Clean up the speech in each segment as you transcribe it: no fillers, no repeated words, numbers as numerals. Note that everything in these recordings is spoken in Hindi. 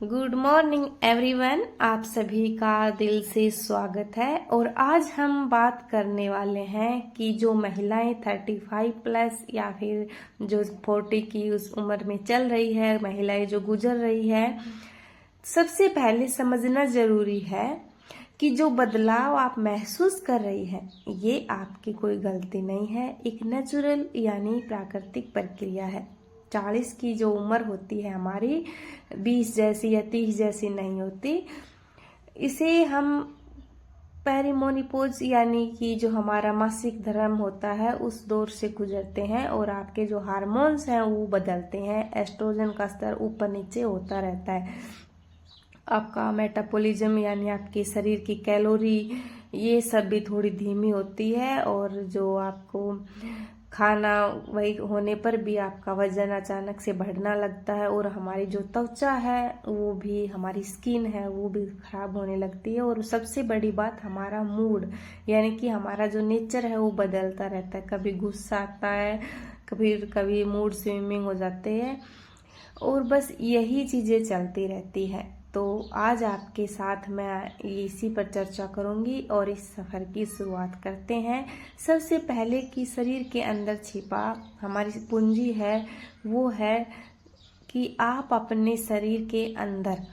गुड मॉर्निंग एवरीवन, आप सभी का दिल से स्वागत है। और आज हम बात करने वाले हैं कि जो महिलाएं 35 प्लस या फिर जो 40 की उस उम्र में चल रही है, महिलाएं जो गुजर रही है, सबसे पहले समझना जरूरी है कि जो बदलाव आप महसूस कर रही हैं ये आपकी कोई गलती नहीं है, एक नेचुरल यानी प्राकृतिक प्रक्रिया है। 40 की जो उम्र होती है हमारी 20 जैसी या 30 जैसी नहीं होती। इसे हम पेरिमोनिपोज यानी कि जो हमारा मासिक धर्म होता है उस दौर से गुजरते हैं और आपके जो हार्मोन्स हैं वो बदलते हैं। एस्ट्रोजन का स्तर ऊपर नीचे होता रहता है। आपका मेटाबॉलिज्म यानी आपके शरीर की कैलोरी ये सब भी थोड़ी धीमी होती है और जो आपको खाना वही होने पर भी आपका वजन अचानक से बढ़ना लगता है और हमारी जो त्वचा है वो भी, हमारी स्किन है वो भी खराब होने लगती है। और सबसे बड़ी बात हमारा मूड यानी कि हमारा जो नेचर है वो बदलता रहता है। कभी गुस्सा आता है, कभी कभी मूड स्विंगिंग हो जाते हैं और बस यही चीजें चलती रहती है। तो आज आपके साथ मैं इसी पर चर्चा करूंगी और इस सफर की शुरुआत करते हैं। सबसे पहले कि शरीर के अंदर छिपा हमारी पूंजी है वो है कि आप अपने शरीर के अंदर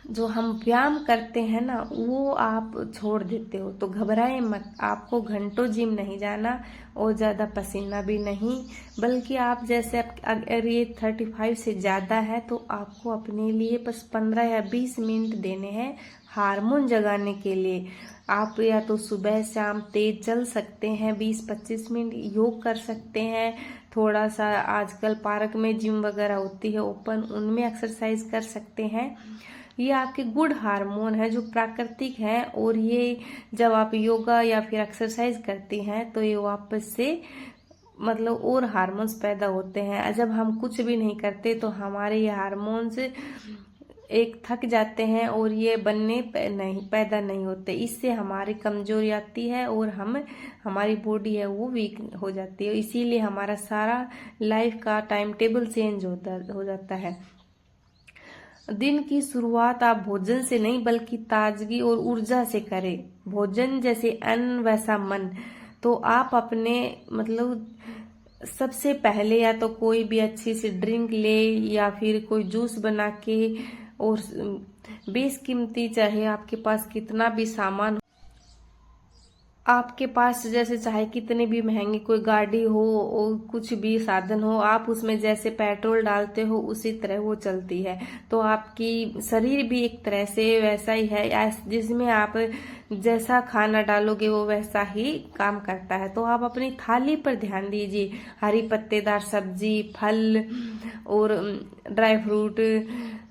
जो हम व्यायाम करते हैं ना वो आप छोड़ देते हो। तो घबराए मत, आपको घंटों जिम नहीं जाना और ज़्यादा पसीना भी नहीं, बल्कि आप जैसे अगर ये 35 से ज़्यादा है तो आपको अपने लिए बस 15 या 20 मिनट देने हैं हार्मोन जगाने के लिए। आप या तो सुबह शाम तेज चल सकते हैं, 20-25 मिनट योग कर सकते हैं, थोड़ा सा आजकल पार्क में जिम वगैरह होती है ओपन, उनमें एक्सरसाइज कर सकते हैं। ये आपके गुड हार्मोन है जो प्राकृतिक है और ये जब आप योगा या फिर एक्सरसाइज करती हैं तो ये वापस से मतलब और हार्मोन्स पैदा होते हैं। जब हम कुछ भी नहीं करते तो हमारे ये हार्मोन्स एक थक जाते हैं और ये पैदा नहीं होते। इससे हमारी कमजोरी आती है और हमारी बॉडी है वो वीक हो जाती है। इसीलिए हमारा सारा लाइफ का टाइम टेबल चेंज हो जाता है। दिन की शुरुआत आप भोजन से नहीं बल्कि ताजगी और ऊर्जा से करें। भोजन जैसे अन्न वैसा मन। तो आप अपने मतलब सबसे पहले या तो कोई भी अच्छी सी ड्रिंक ले या फिर कोई जूस बना के, और बेशकीमती चाहे आपके पास कितना भी सामान, आपके पास जैसे चाहे कितने भी महंगी कोई गाड़ी हो और कुछ भी साधन हो, आप उसमें जैसे पेट्रोल डालते हो उसी तरह वो चलती है। तो आपकी शरीर भी एक तरह से वैसा ही है, जिसमें आप जैसा खाना डालोगे वो वैसा ही काम करता है। तो आप अपनी थाली पर ध्यान दीजिए। हरी पत्तेदार सब्जी, फल और ड्राई फ्रूट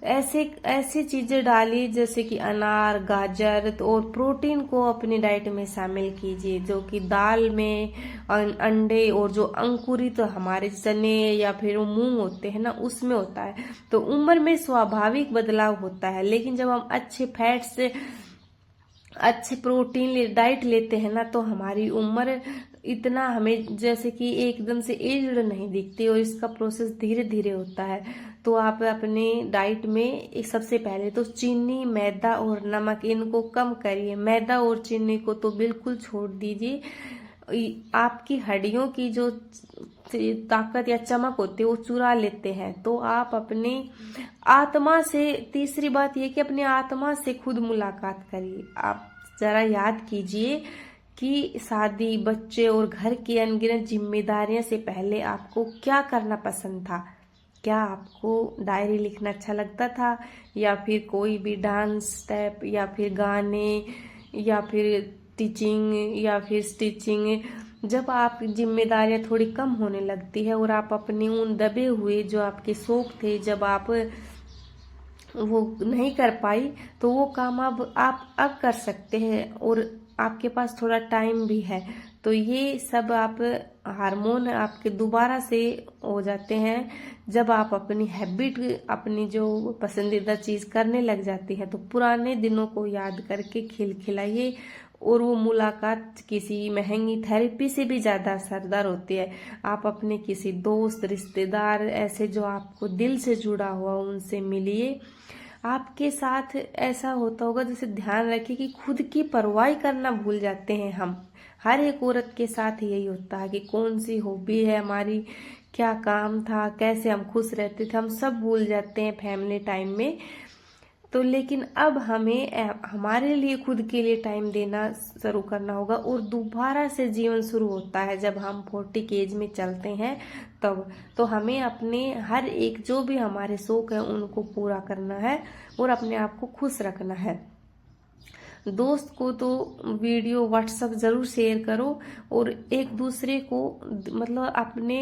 ऐसी चीजें डालिए जैसे कि अनार, गाजर। तो और प्रोटीन को अपनी डाइट में शामिल कीजिए, जो कि दाल में अंडे और जो अंकुरित तो हमारे चने या फिर मूंग होते हैं ना उसमें होता है। तो उम्र में स्वाभाविक बदलाव होता है, लेकिन जब हम अच्छे फैट से अच्छे प्रोटीन डाइट लेते हैं ना तो हमारी उम्र इतना हमें जैसे कि एकदम से एज्ड नहीं दिखती और इसका प्रोसेस धीरे धीरे होता है। तो आप अपनी डाइट में सबसे पहले तो चीनी, मैदा और नमक इनको कम करिए। मैदा और चीनी को तो बिल्कुल छोड़ दीजिए। आपकी हड्डियों की जो ताकत या चमक होती है वो चुरा लेते हैं। तो आप अपनी आत्मा से, तीसरी बात ये कि अपनी आत्मा से खुद मुलाकात करिए। आप जरा याद कीजिए कि शादी, बच्चे और घर की अनगिनत जिम्मेदारियों से पहले आपको क्या करना पसंद था। क्या आपको डायरी लिखना अच्छा लगता था या फिर कोई भी डांस स्टेप या फिर गाने या फिर टीचिंग या फिर स्टिचिंग। जब आप जिम्मेदारियां थोड़ी कम होने लगती है और आप अपने उन दबे हुए जो आपके शौक थे, जब आप वो नहीं कर पाई तो वो काम आप अब कर सकते हैं और आपके पास थोड़ा टाइम भी है। तो ये सब आप हार्मोन आपके दोबारा से हो जाते हैं जब आप अपनी हैबिट, अपनी जो पसंदीदा चीज करने लग जाती है। तो पुराने दिनों को याद करके खिलखिलाइए और वो मुलाकात किसी महंगी थेरेपी से भी ज़्यादा असरदार होती है। आप अपने किसी दोस्त, रिश्तेदार, ऐसे जो आपको दिल से जुड़ा हुआ, उनसे मिलिए। आपके साथ ऐसा होता होगा, जैसे ध्यान रखिए कि खुद की परवाह करना भूल जाते हैं हम। हर एक औरत के साथ यही होता है कि कौन सी हॉबी है हमारी, क्या काम था, कैसे हम खुश रहते थे, हम सब भूल जाते हैं फैमिली टाइम में। तो लेकिन अब हमें हमारे लिए खुद के लिए टाइम देना शुरू करना होगा, और दोबारा से जीवन शुरू होता है जब हम 40 की एज में चलते हैं तब। तो हमें अपने हर एक जो भी हमारे शौक हैं उनको पूरा करना है और अपने आप को खुश रखना है। दोस्त को तो वीडियो व्हाट्सएप जरूर शेयर करो, और एक दूसरे को मतलब अपने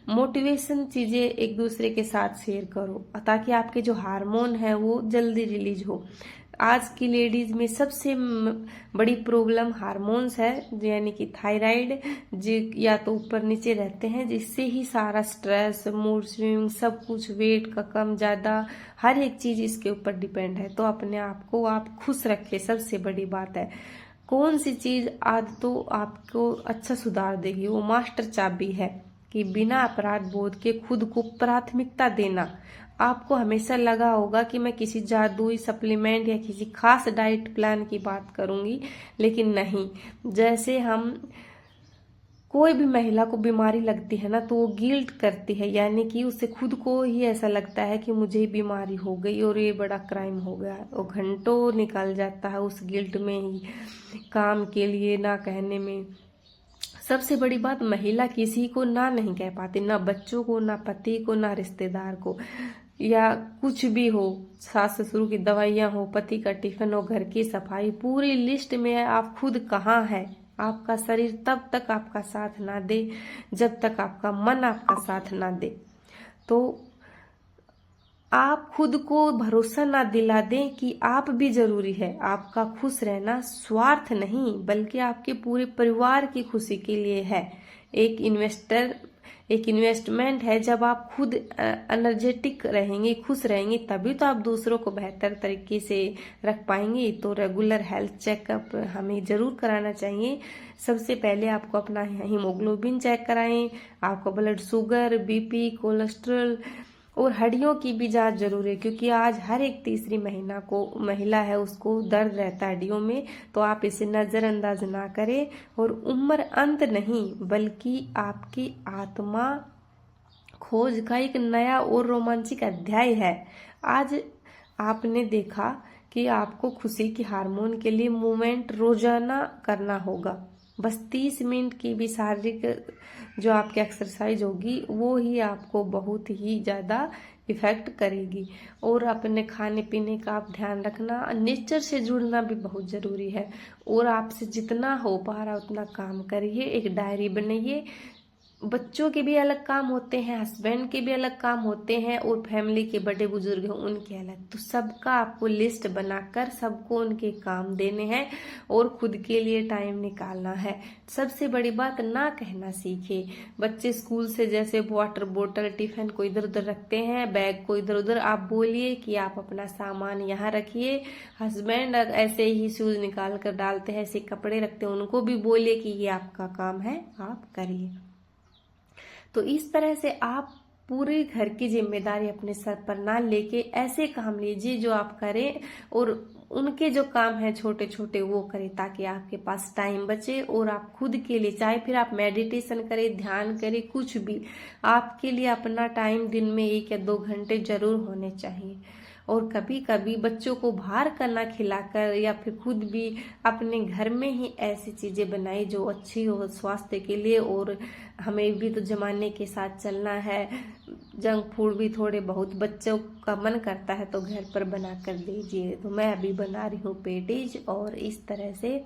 मोटिवेशन चीजें एक दूसरे के साथ शेयर करो, ताकि आपके जो हार्मोन है वो जल्दी रिलीज हो। आज की लेडीज में सबसे बड़ी प्रॉब्लम हार्मोन्स है, यानी कि थायराइड, या तो ऊपर नीचे रहते हैं, जिससे ही सारा स्ट्रेस, मूड स्विंग, सब कुछ, वेट का कम ज्यादा, हर एक चीज इसके ऊपर डिपेंड है। तो अपने आप को आप खुश रखें, सबसे बड़ी बात है। कौन सी चीज आदतों आपको अच्छा सुधार देगी, वो मास्टर चाबी है कि बिना अपराध बोध के खुद को प्राथमिकता देना। आपको हमेशा लगा होगा कि मैं किसी जादुई सप्लीमेंट या किसी खास डाइट प्लान की बात करूंगी, लेकिन नहीं। जैसे हम कोई भी महिला को बीमारी लगती है ना, तो वो गिल्ट करती है, यानी कि उसे खुद को ही ऐसा लगता है कि मुझे बीमारी हो गई और ये बड़ा क्राइम हो गया। वो घंटों निकल जाता है उस गिल्ट में ही, काम के लिए ना कहने में। सबसे बड़ी बात, महिला किसी को ना नहीं कह पाती, ना बच्चों को, ना पति को, ना रिश्तेदार को, या कुछ भी हो, सास ससुर की दवाइयां हो, पति का टिफिन हो, घर की सफाई, पूरी लिस्ट में है। आप खुद कहाँ है? आपका शरीर तब तक आपका साथ ना दे जब तक आपका मन आपका साथ ना दे। तो आप खुद को भरोसा ना दिला दें कि आप भी जरूरी है। आपका खुश रहना स्वार्थ नहीं, बल्कि आपके पूरे परिवार की खुशी के लिए है। एक इन्वेस्टमेंट है। जब आप खुद एनर्जेटिक रहेंगे, खुश रहेंगे, तभी तो आप दूसरों को बेहतर तरीके से रख पाएंगे। तो रेगुलर हेल्थ चेकअप हमें जरूर कराना चाहिए। सबसे पहले आपको अपना हीमोग्लोबिन चेक कराएं, आपका ब्लड शुगर, बीपी, कोलेस्ट्रॉल और हड्डियों की भी जांच जरूर है, क्योंकि आज हर एक तीसरी महिला है उसको दर्द रहता है हड्डियों में। तो आप इसे नजरअंदाज ना करें। और उम्र अंत नहीं, बल्कि आपकी आत्मा खोज का एक नया और रोमांचक अध्याय है। आज आपने देखा कि आपको खुशी की हार्मोन के लिए मूवमेंट रोजाना करना होगा। बस 30 मिनट की भी शारीरिक जो आपकी एक्सरसाइज होगी वो ही आपको बहुत ही ज़्यादा इफेक्ट करेगी। और अपने खाने पीने का आप ध्यान रखना, नेचर से जुड़ना भी बहुत ज़रूरी है। और आपसे जितना हो पा रहा उतना काम करिए, एक डायरी बनाइए। बच्चों के भी अलग काम होते हैं, हस्बैंड के भी अलग काम होते हैं, और फैमिली के बड़े बुजुर्ग हैं उनके अलग। तो सबका आपको लिस्ट बनाकर सबको उनके काम देने हैं और खुद के लिए टाइम निकालना है। सबसे बड़ी बात, ना कहना सीखे। बच्चे स्कूल से जैसे वाटर बोतल, टिफिन को इधर उधर रखते हैं, बैग को इधर उधर, आप बोलिए कि आप अपना सामान यहाँ रखिए। हस्बैंड ऐसे ही शूज निकाल कर डालते हैं, ऐसे कपड़े रखते हैं, उनको भी बोलिए कि ये आपका काम है, आप करिए। तो इस तरह से आप पूरे घर की जिम्मेदारी अपने सर पर ना लेके ऐसे काम लीजिए जो आप करें, और उनके जो काम है छोटे छोटे वो करें, ताकि आपके पास टाइम बचे और आप खुद के लिए, चाहे फिर आप मेडिटेशन करें, ध्यान करें, कुछ भी, आपके लिए अपना टाइम दिन में 1 या 2 घंटे जरूर होने चाहिए। और कभी कभी बच्चों को बाहर का ना खिलाकर, या फिर खुद भी अपने घर में ही ऐसी चीजें बनाई जो अच्छी हो स्वास्थ्य के लिए। और हमें भी तो जमाने के साथ चलना है, जंक फूड भी थोड़े बहुत बच्चों का मन करता है तो घर पर बना कर दीजिए। तो मैं अभी बना रही हूँ पेटीज, और इस तरह से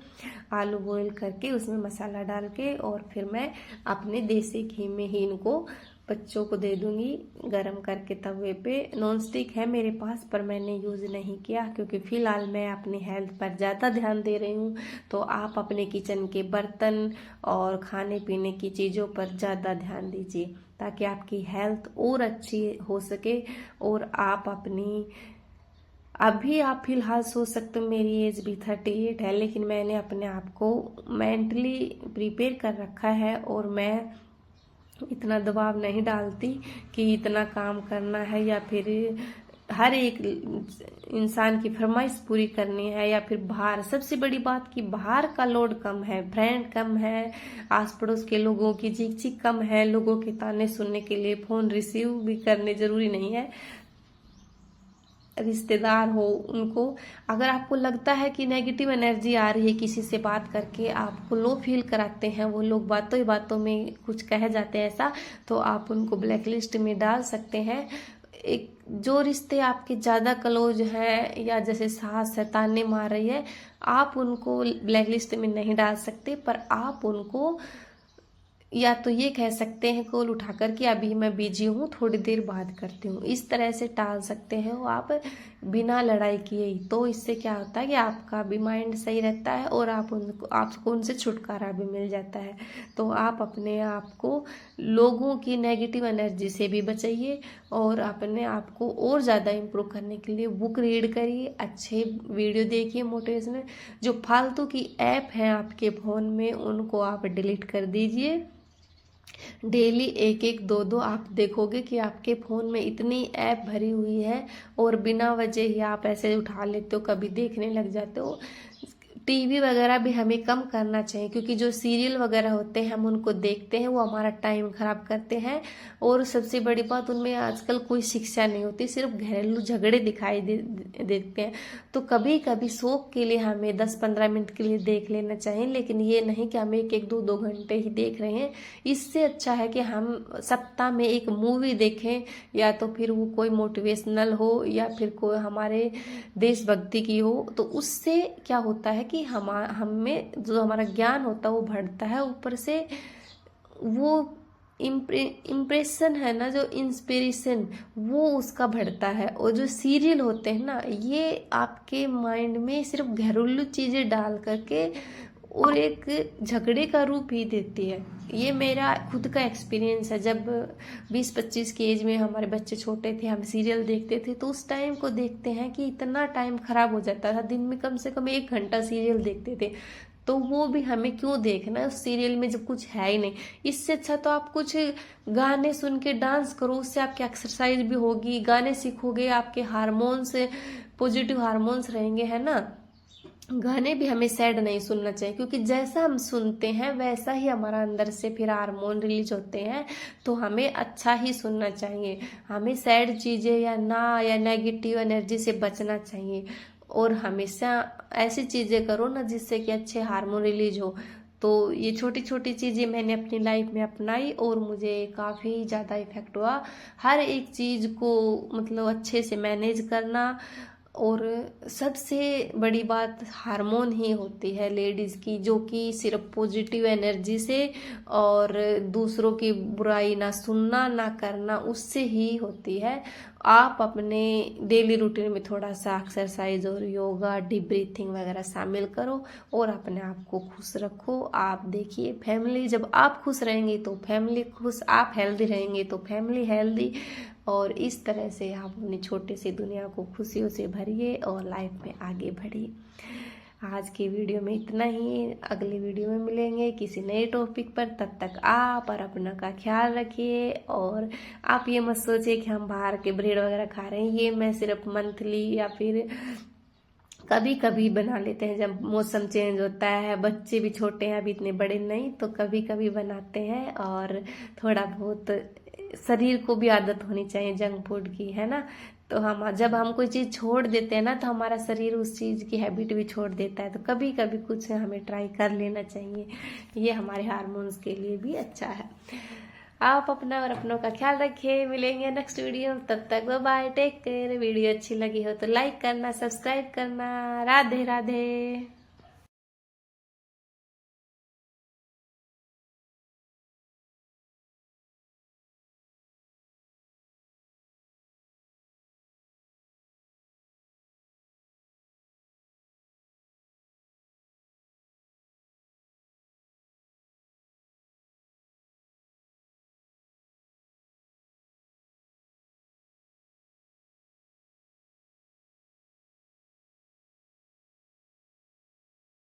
आलू बॉईल करके उसमें मसाला डाल के, और फिर मैं अपने देसी घी में ही इनको बच्चों को दे दूंगी गरम करके तवे पे। नॉन स्टिक है मेरे पास, पर मैंने यूज नहीं किया क्योंकि फिलहाल मैं अपनी हेल्थ पर ज़्यादा ध्यान दे रही हूँ। तो आप अपने किचन के बर्तन और खाने पीने की चीज़ों पर ज़्यादा ध्यान दीजिए, ताकि आपकी हेल्थ और अच्छी हो सके और आप अपनी अभी आप फिलहाल सोच सकते हो मेरी एज भी 38 है, लेकिन मैंने अपने आप को मेंटली प्रिपेयर कर रखा है और मैं इतना दबाव नहीं डालती कि इतना काम करना है या फिर हर एक इंसान की फरमाइश पूरी करनी है, या फिर बाहर सबसे बड़ी बात कि बाहर का लोड कम है, फ्रेंड कम है, आस पड़ोस के लोगों की चीख चीख कम है, लोगों के ताने सुनने के लिए फोन रिसीव भी करने जरूरी नहीं है, रिश्तेदार हो उनको, अगर आपको लगता है कि नेगेटिव एनर्जी आ रही है किसी से बात करके, आपको लो फील कराते हैं वो लोग, बातों ही बातों में कुछ कह जाते हैं ऐसा, तो आप उनको ब्लैक लिस्ट में डाल सकते हैं। एक जो रिश्ते आपके ज़्यादा क्लोज हैं या जैसे सास है ताने मार रही है, आप उनको ब्लैक लिस्ट में नहीं डाल सकते, पर आप उनको या तो ये कह सकते हैं कॉल उठाकर कि अभी मैं बिजी हूँ, थोड़ी देर बाद करती हूँ, इस तरह से टाल सकते हैं वो आप बिना लड़ाई किए ही। तो इससे क्या होता है कि आपका भी माइंड सही रहता है और आपको उनसे छुटकारा भी मिल जाता है। तो आप अपने आप को लोगों की नेगेटिव एनर्जी से भी बचाइए और अपने आप को और ज़्यादा इम्प्रूव करने के लिए बुक रीड करिए, अच्छे वीडियो देखिए मोटिवेशनल। जो फालतू की ऐप हैं आपके फ़ोन में उनको आप डिलीट कर दीजिए। डेली एक एक दो दो आप देखोगे कि आपके फ़ोन में इतनी ऐप भरी हुई है और बिना वजह ही आप ऐसे उठा लेते हो, कभी देखने लग जाते हो। टीवी वगैरह भी हमें कम करना चाहिए, क्योंकि जो सीरियल वगैरह होते हैं हम उनको देखते हैं, वो हमारा टाइम खराब करते हैं। और सबसे बड़ी बात, उनमें आजकल कोई शिक्षा नहीं होती, सिर्फ घरेलू झगड़े दिखाई देते हैं। तो कभी कभी शौक के लिए हमें 10-15 मिनट के लिए देख लेना चाहिए, लेकिन ये नहीं कि हम एक एक दो दो घंटे ही देख रहे हैं। इससे अच्छा है कि हम सप्ताह में एक मूवी देखें, या तो फिर वो कोई मोटिवेशनल हो या फिर कोई हमारे देशभक्ति की हो। तो उससे क्या होता है कि हमें जो हमारा ज्ञान होता है वो बढ़ता है, ऊपर से वो इम्प्रेशन है ना, जो इंस्पिरेशन वो उसका बढ़ता है। और जो सीरियल होते हैं ना, ये आपके माइंड में सिर्फ घरेलू चीजें डाल करके और एक झगड़े का रूप ही देती है। ये मेरा खुद का एक्सपीरियंस है। जब 20-25 की एज में हमारे बच्चे छोटे थे, हम सीरियल देखते थे, तो उस टाइम को देखते हैं कि इतना टाइम खराब हो जाता था, दिन में कम से कम 1 घंटा सीरियल देखते थे। तो वो भी हमें क्यों देखना है उस सीरियल में जब कुछ है ही नहीं। इससे अच्छा तो आप कुछ गाने सुन के डांस करो, उससे आपकी एक्सरसाइज भी होगी, गाने सीखोगे, आपके हार्मोन्स पॉजिटिव हार्मोन्स रहेंगे, है ना। गाने भी हमें सैड नहीं सुनना चाहिए, क्योंकि जैसा हम सुनते हैं वैसा ही हमारा अंदर से फिर हार्मोन रिलीज होते हैं। तो हमें अच्छा ही सुनना चाहिए, हमें सैड चीज़ें या नेगेटिव एनर्जी से बचना चाहिए। और हमेशा ऐसी चीज़ें करो ना जिससे कि अच्छे हार्मोन रिलीज हो। तो ये छोटी छोटी चीज़ें मैंने अपनी लाइफ में अपनाई और मुझे काफ़ी ज़्यादा इफेक्ट हुआ। हर एक चीज़ को मतलब अच्छे से मैनेज करना। और सबसे बड़ी बात हार्मोन ही होती है लेडीज़ की, जो कि सिर्फ पॉजिटिव एनर्जी से और दूसरों की बुराई ना सुनना ना करना उससे ही होती है। आप अपने डेली रूटीन में थोड़ा सा एक्सरसाइज और योगा, डीप ब्रीथिंग वगैरह शामिल करो और अपने आप को खुश रखो। आप देखिए, फैमिली जब आप खुश रहेंगे तो फैमिली खुश, आप हेल्दी रहेंगे तो फैमिली हेल्दी। और इस तरह से आप अपनी छोटी सी दुनिया को खुशियों से भरिए और लाइफ में आगे बढ़िए। आज की वीडियो में इतना ही, अगली वीडियो में मिलेंगे किसी नए टॉपिक पर। तब तक आप और अपना का ख्याल रखिए। और आप ये मत सोचिए कि हम बाहर के ब्रेड वगैरह खा रहे हैं, ये मैं सिर्फ मंथली या फिर कभी कभी बना लेते हैं जब मौसम चेंज होता है, बच्चे भी छोटे हैं अभी, इतने बड़े नहीं, तो कभी कभी बनाते हैं। और थोड़ा बहुत शरीर को भी आदत होनी चाहिए जंक फूड की, है ना। तो जब हम कोई चीज़ छोड़ देते हैं ना, तो हमारा शरीर उस चीज़ की हैबिट भी छोड़ देता है। तो कभी कभी कुछ हमें ट्राई कर लेना चाहिए, ये हमारे हार्मोन्स के लिए भी अच्छा है। आप अपना और अपनों का ख्याल रखिए। मिलेंगे नेक्स्ट वीडियो में, तब तक bye bye, take care. Video अच्छी लगी हो तो लाइक करना, सब्सक्राइब करना। राधे राधे।